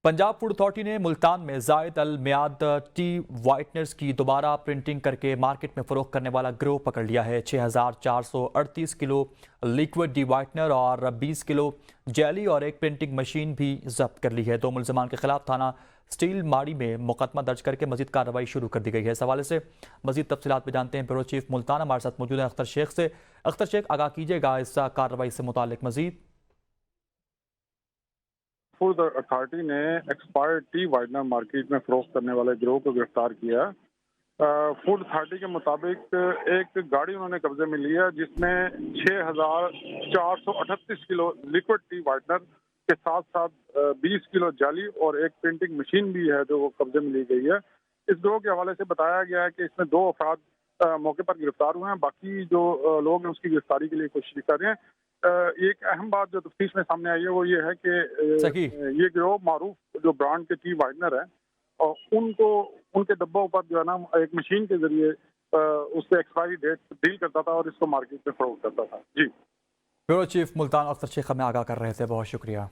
Punjab food authority ने मुल्तान में जायद अल मियाद टी वाइटनर्स की दोबारा प्रिंटिंग करके मार्केट में फरोख्त करने वाला गिरोह पकड़ लिया है। 6,438 किलो लिक्विड डी वाइटनर और 20 किलो जेली और एक प्रिंटिंग मशीन भी जब्त कर ली है। दो मुलजमान के खिलाफ थाना स्टील माड़ी में मुकदमा दर्ज करके मजीद कार्रवाई शुरू कर दी गई है। इस हवाले से मजीद तफसीलात पे जानते हैं ब्यूरो चीफ मुल्तान हमारे साथ मौजूद हैं अख्तर शेख से। अख्तर शेख, आगाह कीजिएगा इस कार्रवाई से मुतालिक मजीद। फूड अथॉरिटी ने एक्सपायर्ड टी वाइटनर मार्केट में फरोख्त करने वाले गिरोह को गिरफ्तार किया है। फूड अथॉरिटी के मुताबिक एक गाड़ी उन्होंने कब्जे में ली है जिसमें 6,438 किलो लिक्विड टी वाइटनर के साथ साथ 20 किलो जाली और एक प्रिंटिंग मशीन भी है जो कब्जे में ली गई है। इस गिरोह के हवाले से बताया गया है कि इसमें 2 अफराद मौके पर गिरफ्तार हुए हैं, बाकी जो लोग हैं उसकी गिरफ्तारी के लिए कोशिश कर रहे हैं। एक अहम बात जो तफ्तीश में सामने आई है वो ये है कि ये गिरोह मारूफ जो ब्रांड के टी वाइटनर है और उनको उनके डब्बों पर जो है ना एक मशीन के जरिए उस पर एक्सपायरी डेट डील करता था और इसको मार्केट में फरोख्त करता था। जी, ब्यूरो चीफ मुल्तान अख्तर शेख हमें आगाह कर रहे थे, बहुत शुक्रिया।